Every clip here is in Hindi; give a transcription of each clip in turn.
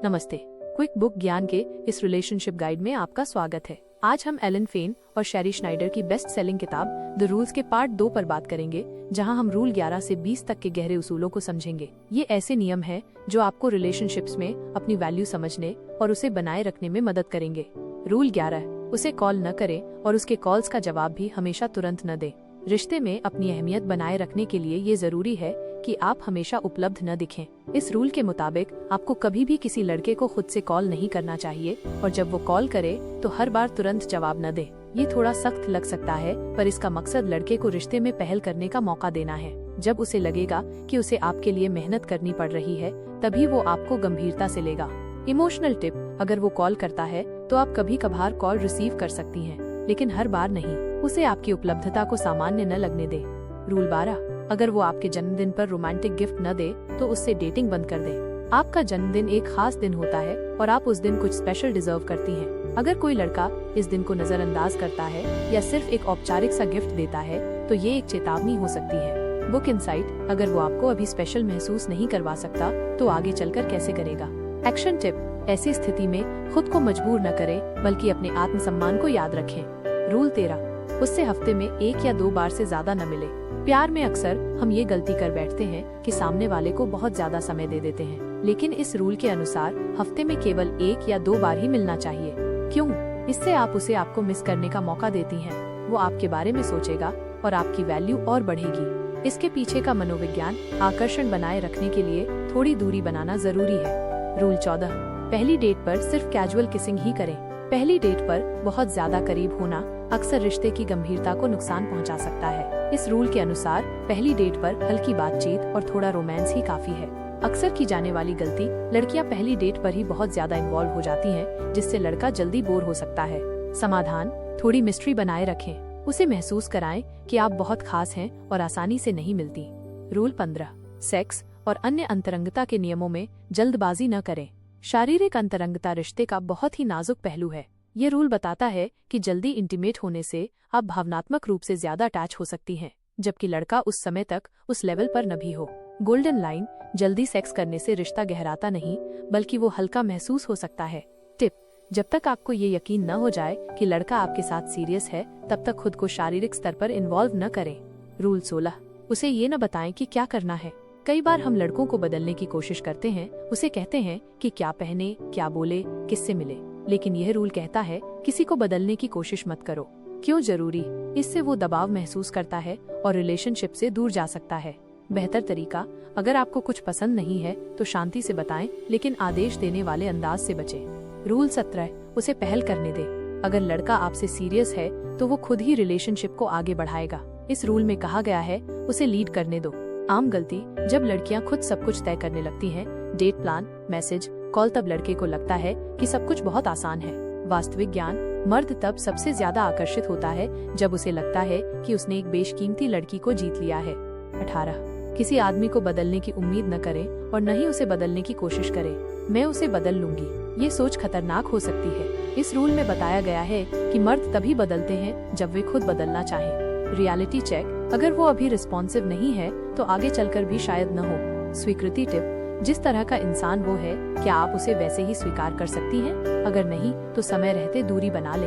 नमस्ते। क्विक बुक ज्ञान के इस रिलेशनशिप गाइड में आपका स्वागत है। आज हम एलन फेन और शेरी श्नाइडर की बेस्ट सेलिंग किताब द रूल्स के पार्ट 2 पर बात करेंगे, जहां हम रूल 11 से 20 तक के गहरे उसूलों को समझेंगे। ये ऐसे नियम हैं जो आपको रिलेशनशिप्स में अपनी वैल्यू समझने और उसे बनाए रखने में मदद करेंगे। रूल 11, उसे कॉल न करें और उसके कॉल्स का जवाब भी हमेशा तुरंत न दें। रिश्ते में अपनी अहमियत बनाए रखने के लिए ये जरूरी है कि आप हमेशा उपलब्ध न दिखें। इस रूल के मुताबिक आपको कभी भी किसी लड़के को खुद से कॉल नहीं करना चाहिए और जब वो कॉल करे तो हर बार तुरंत जवाब न दे। ये थोड़ा सख्त लग सकता है, पर इसका मकसद लड़के को रिश्ते में पहल करने का मौका देना है। जब उसे लगेगा कि उसे आपके लिए मेहनत करनी पड़ रही है, तभी वो आपको गंभीरता से लेगा। इमोशनल टिप, अगर वो कॉल करता है तो आप कभी कभार कॉल रिसीव कर सकती हैं, लेकिन हर बार नहीं। उसे आपकी उपलब्धता को सामान्य न लगने दे। रूल 12, अगर वो आपके जन्मदिन पर रोमांटिक गिफ्ट न दे तो उससे डेटिंग बंद कर दे। आपका जन्मदिन एक खास दिन होता है और आप उस दिन कुछ स्पेशल डिजर्व करती हैं। अगर कोई लड़का इस दिन को नजरअंदाज करता है या सिर्फ एक औपचारिक सा गिफ्ट देता है तो ये एक चेतावनी हो सकती है। बुक इनसाइट, अगर वो आपको अभी स्पेशल महसूस नहीं करवा सकता तो आगे चलकर कैसे करेगा। एक्शन टिप, ऐसी स्थिति में खुद को मजबूर न करें बल्कि अपने आत्मसम्मान को याद रखें। रूल 13, उससे हफ्ते में 1 या 2 बार से ज्यादा न मिले। प्यार में अक्सर हम ये गलती कर बैठते हैं कि सामने वाले को बहुत ज्यादा समय दे देते हैं, लेकिन इस रूल के अनुसार हफ्ते में केवल 1 या 2 बार ही मिलना चाहिए। क्यों? इससे आप उसे आपको मिस करने का मौका देती हैं। वो आपके बारे में सोचेगा और आपकी वैल्यू और बढ़ेगी। इसके पीछे का मनोविज्ञान आकर्षण बनाए रखने के लिए थोड़ी दूरी बनाना जरूरी है। रूल 14, पहली डेट पर सिर्फ कैजुअल किसिंग ही करें। पहली डेट पर बहुत ज्यादा करीब होना अक्सर रिश्ते की गंभीरता को नुकसान पहुंचा सकता है। इस रूल के अनुसार पहली डेट पर हल्की बातचीत और थोड़ा रोमांस ही काफी है। अक्सर की जाने वाली गलती, लड़कियां पहली डेट पर ही बहुत ज्यादा इन्वॉल्व हो जाती हैं, जिससे लड़का जल्दी बोर हो सकता है। समाधान, थोड़ी मिस्ट्री बनाए रखें। उसे महसूस कराएं कि आप बहुत खास हैं और आसानी से नहीं मिलती। रूल 15, सेक्स और अन्य अंतरंगता के नियमों में जल्दबाजी न करें। शारीरिक अंतरंगता रिश्ते का बहुत ही नाजुक पहलू है। ये रूल बताता है कि जल्दी इंटीमेट होने से आप भावनात्मक रूप से ज्यादा अटैच हो सकती हैं, जबकि लड़का उस समय तक उस लेवल पर न भी हो। गोल्डन लाइन, जल्दी सेक्स करने से रिश्ता गहराता नहीं बल्कि वो हल्का महसूस हो सकता है। टिप, जब तक आपको ये यकीन न हो जाए कि लड़का आपके साथ सीरियस है, तब तक खुद को शारीरिक स्तर पर इन्वॉल्व न करें। रूल 16, उसे ये न बताएं कि क्या करना है। कई बार हम लड़कों को बदलने की कोशिश करते हैं, उसे कहते हैं कि क्या पहने, क्या बोले, किससे मिले, लेकिन यह रूल कहता है किसी को बदलने की कोशिश मत करो। क्यों जरूरी? इससे वो दबाव महसूस करता है और रिलेशनशिप से दूर जा सकता है। बेहतर तरीका, अगर आपको कुछ पसंद नहीं है तो शांति से बताएं, लेकिन आदेश देने वाले अंदाज से बचें। रूल 17, उसे पहल करने दे। अगर लड़का आपसे सीरियस है तो वो खुद ही रिलेशनशिप को आगे बढ़ाएगा। इस रूल में कहा गया है उसे लीड करने दो। आम गलती, जब लड़कियां खुद सब कुछ तय करने लगती हैं, डेट प्लान, मैसेज, कॉल, तब लड़के को लगता है कि सब कुछ बहुत आसान है। वास्तविक ज्ञान, मर्द तब सबसे ज्यादा आकर्षित होता है जब उसे लगता है कि उसने एक बेशकीमती लड़की को जीत लिया है। 18, किसी आदमी को बदलने की उम्मीद न करें और न ही उसे बदलने की कोशिश करें। मैं उसे बदल लूंगी, ये सोच खतरनाक हो सकती है। इस रूल में बताया गया है कि मर्द तभी बदलते हैं जब वे खुद बदलना चाहें। रियलिटी चेक, अगर वो अभी रिस्पॉन्सिव नहीं है तो आगे चलकर भी शायद न हो। स्वीकृति टिप, जिस तरह का इंसान वो है, क्या आप उसे वैसे ही स्वीकार कर सकती हैं? अगर नहीं तो समय रहते दूरी बना ले।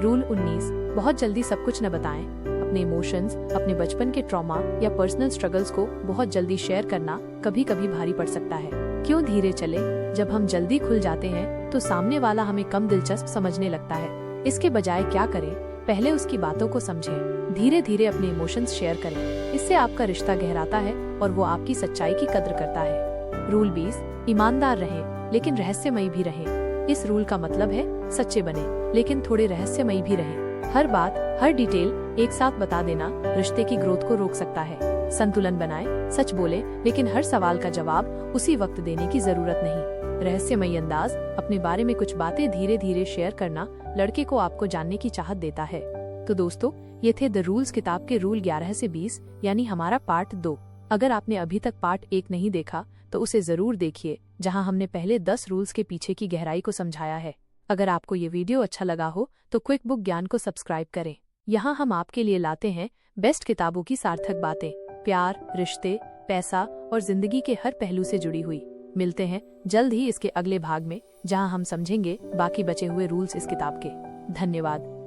रूल 19, बहुत जल्दी सब कुछ न बताएं। अपने इमोशंस, अपने बचपन के ट्रॉमा या पर्सनल स्ट्रगल्स को बहुत जल्दी शेयर करना कभी कभी भारी पड़ सकता है। क्यों धीरे चले? जब हम जल्दी खुल जाते हैं तो सामने वाला हमें कम दिलचस्प समझने लगता है। इसके बजाय क्या करें, पहले उसकी बातों को समझें, धीरे धीरे अपने इमोशंस शेयर करें। इससे आपका रिश्ता गहराता है और वो आपकी सच्चाई की कद्र करता है। रूल 20, ईमानदार रहें लेकिन रहस्यमयी भी रहें। इस रूल का मतलब है सच्चे बने लेकिन थोड़े रहस्यमयी भी रहें। हर बात, हर डिटेल एक साथ बता देना रिश्ते की ग्रोथ को रोक सकता है। संतुलन बनाएं, सच बोले लेकिन हर सवाल का जवाब उसी वक्त देने की जरूरत नहीं। रहस्यमयी अंदाज, अपने बारे में कुछ बातें धीरे धीरे शेयर करना लड़के को आपको जानने की चाहत देता है। तो दोस्तों, ये थे द रूल्स किताब के रूल 11 से 20, यानी हमारा पार्ट 2। अगर आपने अभी तक पार्ट 1 नहीं देखा तो उसे जरूर देखिए, जहां हमने पहले 10 रूल्स के पीछे की गहराई को समझाया है। अगर आपको ये वीडियो अच्छा लगा हो तो क्विक बुक ज्ञान को सब्सक्राइब करें। यहाँ हम आपके लिए लाते हैं बेस्ट किताबों की सार्थक बातें, प्यार, रिश्ते, पैसा और जिंदगी के हर पहलू से जुड़ी हुई। मिलते हैं जल्द ही इसके अगले भाग में, जहां हम समझेंगे बाकी बचे हुए रूल्स इस किताब के। धन्यवाद।